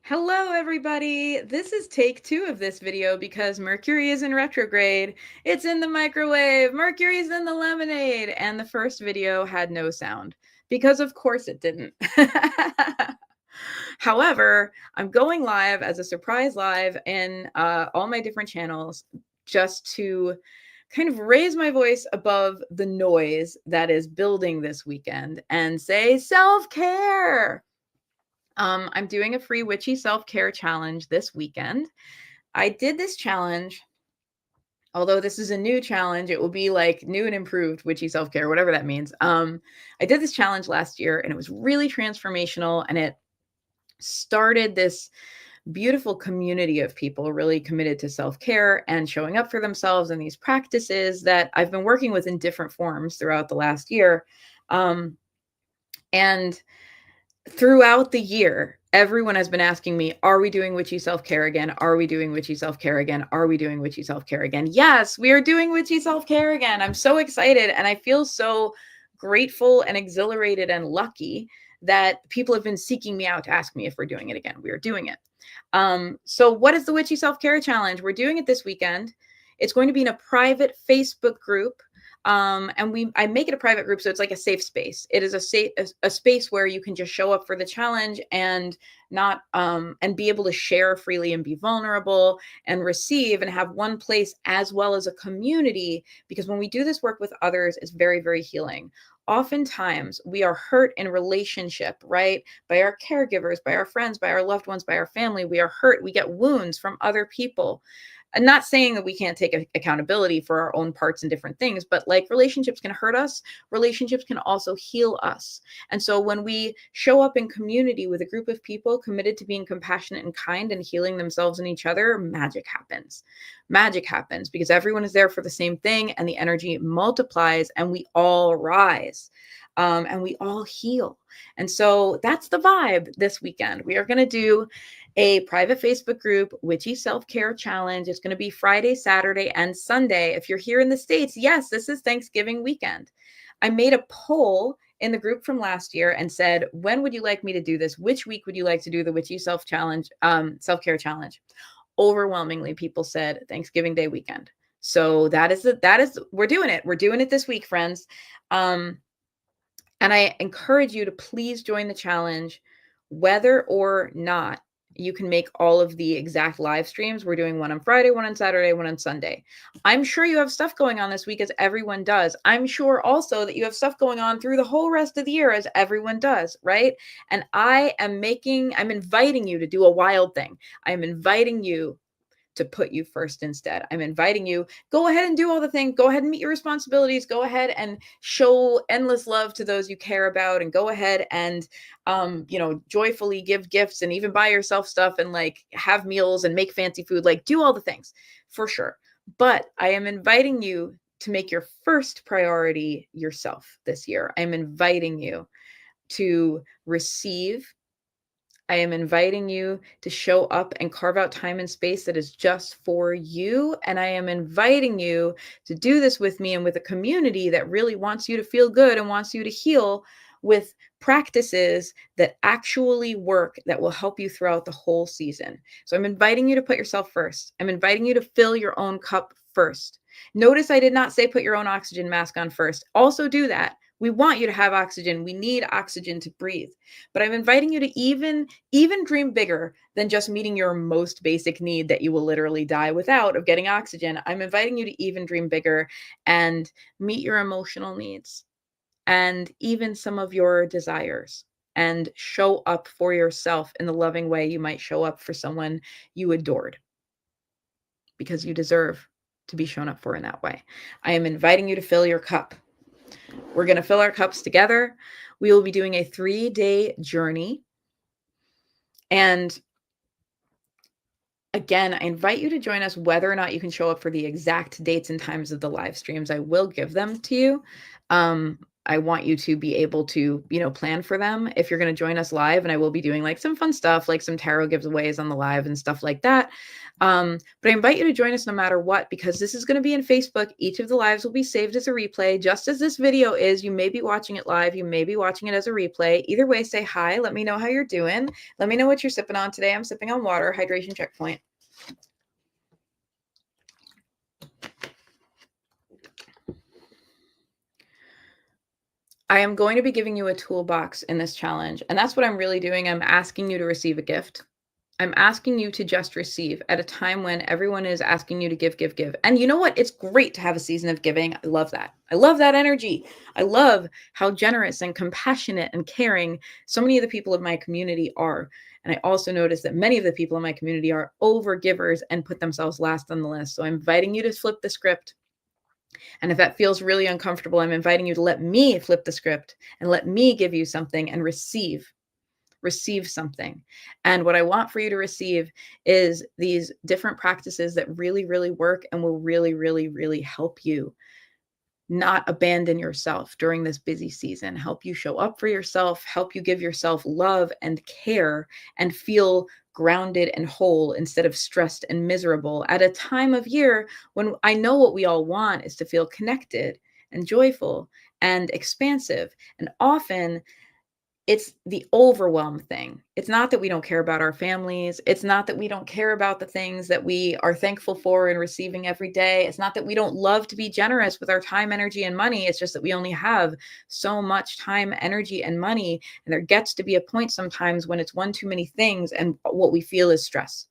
Hello, everybody. This is take 2 of this video because Mercury is in retrograde. It's in the microwave. Mercury's in the lemonade. And the first video had no sound because, of course, it didn't. However, I'm going live as a surprise live in all my different channels just to kind of raise my voice above the noise that is building this weekend and say self-care. I'm doing a free Witchy Self Care challenge this weekend. I did this challenge, although this is a new challenge, it will be like new and improved Witchy Self Care, whatever that means. I did this challenge last year and it was really transformational, and it started this beautiful community of people really committed to self care and showing up for themselves and these practices that I've been working with in different forms throughout the last year. And throughout the year, everyone has been asking me, are we doing Witchy Self Care again? Are we doing Witchy Self Care again? Are we doing Witchy Self Care again? Yes, we are doing Witchy Self Care again. I'm so excited. And I feel so grateful and exhilarated and lucky that people have been seeking me out to ask me if we're doing it again. We are doing it. So what is the Witchy Self Care Challenge? We're doing it this weekend. It's going to be in a private Facebook group. And I make it a private group, so it's like a safe space. It is a space where you can just show up for the challenge and not and be able to share freely and be vulnerable and receive and have one place as well as a community, because when we do this work with others, it's very, very healing. Oftentimes we are hurt in relationship, right? By our caregivers, by our friends, by our loved ones, by our family. We are hurt. We get wounds from other people. I'm not saying that we can't take accountability for our own parts and different things, but like relationships can hurt us, relationships can also heal us. And so when we show up in community with a group of people committed to being compassionate and kind and healing themselves and each other, magic happens. Magic happens because everyone is there for the same thing, and the energy multiplies and we all rise. And we all heal. And so that's the vibe this weekend. We are going to do a private Facebook group, Witchy Self Care Challenge. It's going to be Friday, Saturday, and Sunday. If you're here in the States, yes, this is Thanksgiving weekend. I made a poll in the group from last year and said, when would you like me to do this? Which week would you like to do the Witchy Self Care Challenge? Overwhelmingly, people said Thanksgiving Day weekend. So we're doing it. We're doing it this week, friends. And I encourage you to please join the challenge, whether or not you can make all of the exact live streams. We're doing one on Friday, one on Saturday, one on Sunday. I'm sure you have stuff going on this week, as everyone does. I'm sure also that you have stuff going on through the whole rest of the year, as everyone does, right? And I'm inviting you to do a wild thing. I'm inviting you to put you first instead. I'm inviting you, go ahead and do all the things. Go ahead and meet your responsibilities. Go ahead and show endless love to those you care about, and go ahead and, joyfully give gifts and even buy yourself stuff and like have meals and make fancy food, like do all the things for sure. But I am inviting you to make your first priority yourself this year. I'm inviting you to receive. I am inviting you to show up and carve out time and space that is just for you. And I am inviting you to do this with me and with a community that really wants you to feel good and wants you to heal with practices that actually work, that will help you throughout the whole season. So I'm inviting you to put yourself first. I'm inviting you to fill your own cup first. Notice I did not say put your own oxygen mask on first. Also do that. We want you to have oxygen. We need oxygen to breathe. But I'm inviting you to even dream bigger than just meeting your most basic need that you will literally die without, of getting oxygen. I'm inviting you to even dream bigger and meet your emotional needs and even some of your desires, and show up for yourself in the loving way you might show up for someone you adored, because you deserve to be shown up for in that way. I am inviting you to fill your cup. We're going to fill our cups together. We will be doing a 3-day journey. And again, I invite you to join us, whether or not you can show up for the exact dates and times of the live streams. I will give them to you. I want you to be able to, plan for them if you're going to join us live. And I will be doing like some fun stuff, like some tarot giveaways on the live and stuff like that. But I invite you to join us no matter what, because this is going to be in Facebook. Each of the lives will be saved as a replay, just as this video is. You may be watching it live. You may be watching it as a replay. Either way, say hi. Let me know how you're doing. Let me know what you're sipping on today. I'm sipping on water, hydration checkpoint. I am going to be giving you a toolbox in this challenge, and that's what I'm really doing. I'm asking you to receive a gift. I'm asking you to just receive at a time when everyone is asking you to give, give, give. And you know what? It's great to have a season of giving. I love that. I love that energy. I love how generous and compassionate and caring so many of the people of my community are. And I also notice that many of the people in my community are over givers and put themselves last on the list. So I'm inviting you to flip the script. And if that feels really uncomfortable, I'm inviting you to let me flip the script and let me give you something and receive something. And what I want for you to receive is these different practices that really, really work and will really, really, really help you not abandon yourself during this busy season, help you show up for yourself, help you give yourself love and care and feel grounded and whole instead of stressed and miserable at a time of year when I know what we all want is to feel connected and joyful and expansive. And often it's the overwhelm thing. It's not that we don't care about our families. It's not that we don't care about the things that we are thankful for and receiving every day. It's not that we don't love to be generous with our time, energy, and money. It's just that we only have so much time, energy, and money. And there gets to be a point sometimes when it's one too many things and what we feel is stress.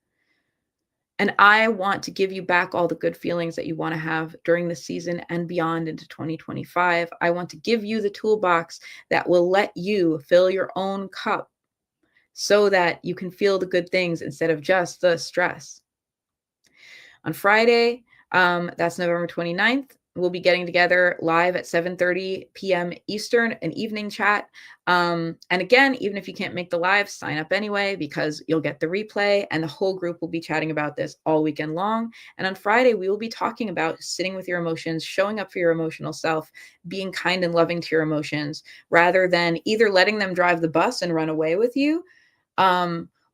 And I want to give you back all the good feelings that you want to have during the season and beyond into 2025. I want to give you the toolbox that will let you fill your own cup so that you can feel the good things instead of just the stress. On Friday, that's November 29th, we'll be getting together live at 7:30 p.m. Eastern, an evening chat. And again, even if you can't make the live, sign up anyway, because you'll get the replay and the whole group will be chatting about this all weekend long. And on Friday, we will be talking about sitting with your emotions, showing up for your emotional self, being kind and loving to your emotions, rather than either letting them drive the bus and run away with you,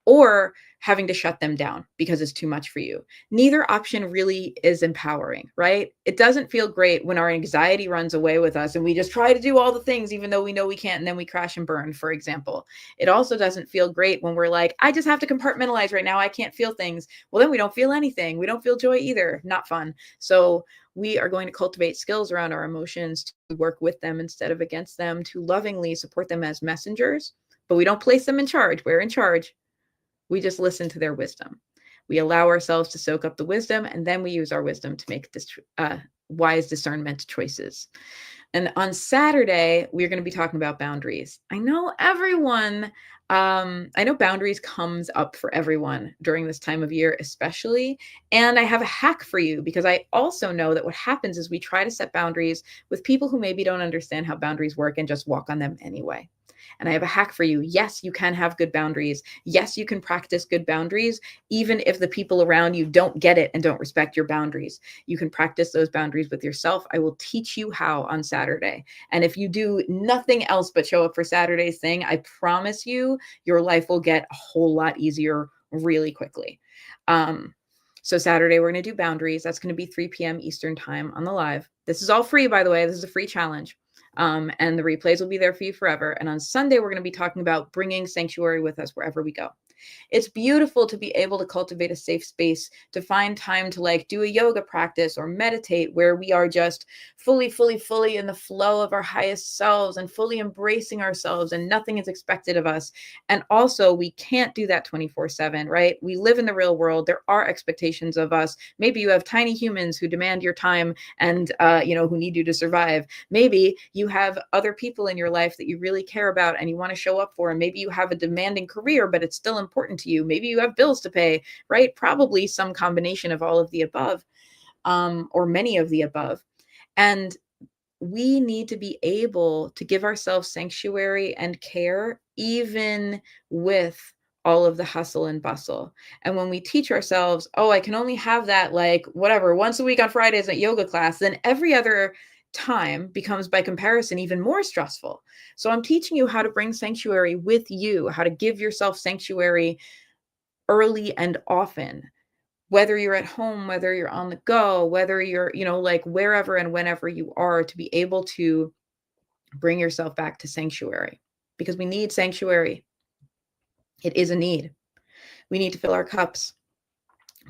or having to shut them down because it's too much for you. Neither option really is empowering, right? It doesn't feel great when our anxiety runs away with us and we just try to do all the things even though we know we can't, and then we crash and burn, for example. It also doesn't feel great when we're like, I just have to compartmentalize right now. I can't feel things. Well, then we don't feel anything. We don't feel joy either. Not fun. So we are going to cultivate skills around our emotions to work with them instead of against them, to lovingly support them as messengers, but we don't place them in charge. We're in charge. We just listen to their wisdom. We allow ourselves to soak up the wisdom, and then we use our wisdom to make wise discernment choices. And on Saturday, we're going to be talking about boundaries. I know boundaries comes up for everyone during this time of year, especially. And I have a hack for you, because I also know that what happens is we try to set boundaries with people who maybe don't understand how boundaries work and just walk on them anyway. And I have a hack for you. Yes, you can have good boundaries. Yes, you can practice good boundaries, even if the people around you don't get it and don't respect your boundaries. You can practice those boundaries with yourself. I will teach you how on Saturday. And if you do nothing else but show up for Saturday's thing, I promise you, your life will get a whole lot easier really quickly. So Saturday, we're going to do boundaries. That's going to be 3 p.m. Eastern time on the live. This is all free, by the way. This is a free challenge. And the replays will be there for you forever. And on Sunday, we're going to be talking about bringing sanctuary with us wherever we go. It's beautiful to be able to cultivate a safe space, to find time to like do a yoga practice or meditate where we are just fully in the flow of our highest selves and fully embracing ourselves and nothing is expected of us. And also we can't do that 24/7, right? We live in the real world. There are expectations of us. Maybe you have tiny humans who demand your time and, who need you to survive. Maybe you have other people in your life that you really care about and you want to show up for. And maybe you have a demanding career, but it's still important to you. Maybe you have bills to pay, right? Probably some combination of all of the above, or many of the above. And we need to be able to give ourselves sanctuary and care, even with all of the hustle and bustle. And when we teach ourselves, oh, I can only have that like whatever, once a week on Fridays at yoga class, then every other time becomes, by comparison, even more stressful. So I'm teaching you how to bring sanctuary with you, how to give yourself sanctuary early and often, whether you're at home, whether you're on the go, whether you're, like wherever and whenever you are, to be able to bring yourself back to sanctuary, because we need sanctuary. It is a need. We need to fill our cups.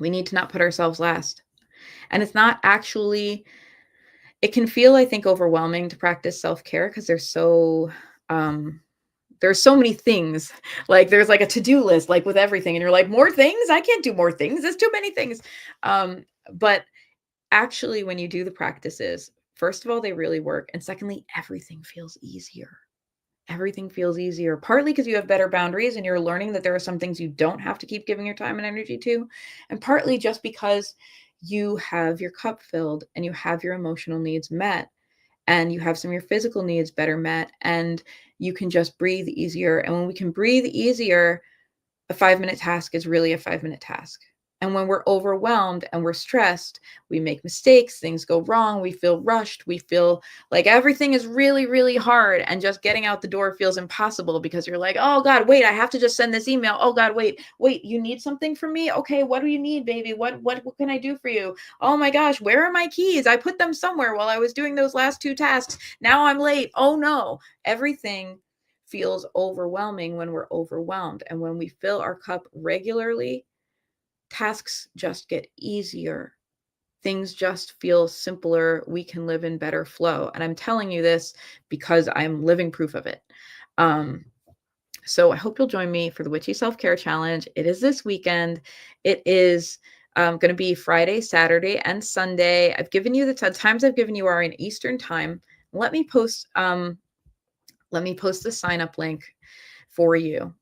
We need to not put ourselves last. And it's not actually, it can feel, I think, overwhelming to practice self-care because there's so many things. Like there's like a to-do list, like with everything. And you're like, more things? I can't do more things. There's too many things. But actually, when you do the practices, first of all, they really work. And secondly, everything feels easier. Everything feels easier, partly because you have better boundaries and you're learning that there are some things you don't have to keep giving your time and energy to, and partly just because you have your cup filled and you have your emotional needs met and you have some of your physical needs better met, and you can just breathe easier. And when we can breathe easier, a 5-minute task is really a 5-minute task. And when we're overwhelmed and we're stressed, we make mistakes, things go wrong, we feel rushed, we feel like everything is really, really hard. And just getting out the door feels impossible because you're like, oh God, wait, I have to just send this email. Oh God, wait, you need something from me? Okay, what do you need, baby? What can I do for you? Oh my gosh, where are my keys? I put them somewhere while I was doing those last 2 tasks. Now I'm late. Oh no, everything feels overwhelming when we're overwhelmed. And when we fill our cup regularly, tasks just get easier. Things just feel simpler. We can live in better flow. And I'm telling you this because I'm living proof of it. So I hope you'll join me for the Witchy Self Care Challenge. It is this weekend. It is going to be Friday, Saturday, and Sunday. I've given you the times I've given you are in Eastern time. Let me post the sign up link for you.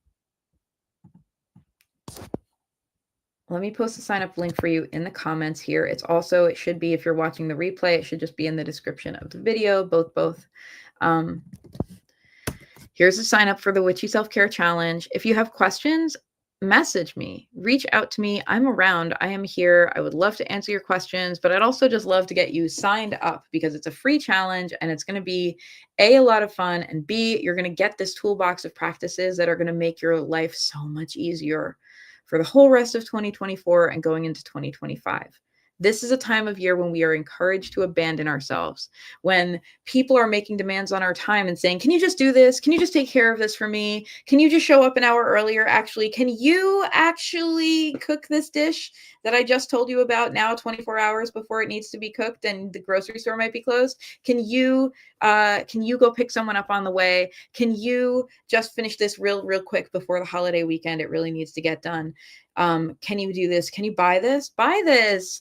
Let me post the sign up link for you in the comments here. It should be, if you're watching the replay, it should just be in the description of the video, both. Here's the sign up for the Witchy Self Care Challenge. If you have questions, message me, reach out to me. I'm around. I am here. I would love to answer your questions, but I'd also just love to get you signed up because it's a free challenge and it's going to be a lot of fun, and B, you're going to get this toolbox of practices that are going to make your life so much easier for the whole rest of 2024 and going into 2025. This is a time of year when we are encouraged to abandon ourselves, when people are making demands on our time and saying, can you just do this? Can you just take care of this for me? Can you just show up an hour earlier? Actually, can you actually cook this dish that I just told you about now 24 hours before it needs to be cooked and the grocery store might be closed? Can you go pick someone up on the way? Can you just finish this real quick before the holiday weekend? It really needs to get done. Can you do this? Can you buy this? Buy this.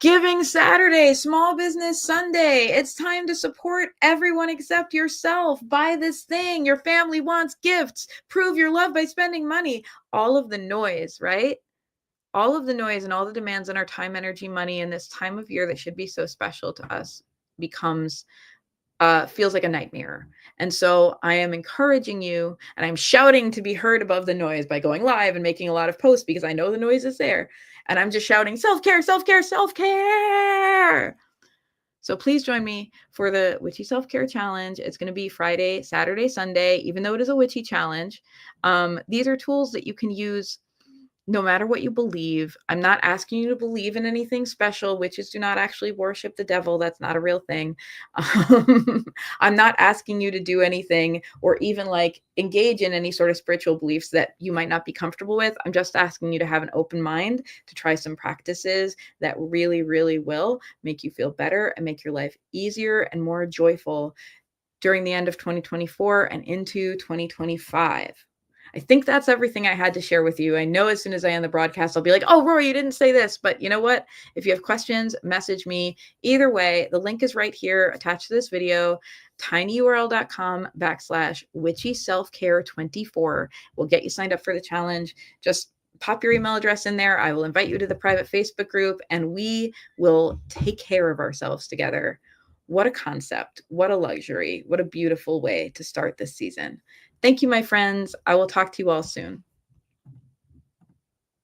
Giving Saturday, Small Business Sunday. It's time to support everyone except yourself. Buy this thing. Your family wants gifts. Prove your love by spending money. All of the noise, right? All of the noise and all the demands on our time, energy, money in this time of year that should be so special to us feels like a nightmare. And so I am encouraging you, and I'm shouting to be heard above the noise by going live and making a lot of posts because I know the noise is there. And I'm just shouting, self-care, self-care, self-care. So please join me for the Witchy Self Care Challenge. It's going to be Friday, Saturday, Sunday, even though it is a witchy challenge. These are tools that you can use no matter what you believe. I'm not asking you to believe in anything special. Witches do not actually worship the devil. That's not a real thing. I'm not asking you to do anything or even like engage in any sort of spiritual beliefs that you might not be comfortable with. I'm just asking you to have an open mind to try some practices that really, really will make you feel better and make your life easier and more joyful during the end of 2024 and into 2025. I think that's everything I had to share with you. I know as soon as I end the broadcast, I'll be like, oh, Rory, you didn't say this. But you know what? If you have questions, message me. Either way, the link is right here attached to this video, tinyurl.com/witchyselfcare24 will get you signed up for the challenge. Just pop your email address in there. I will invite you to the private Facebook group and we will take care of ourselves together. What a concept. What a luxury. What a beautiful way to start this season. Thank you, my friends. I will talk to you all soon.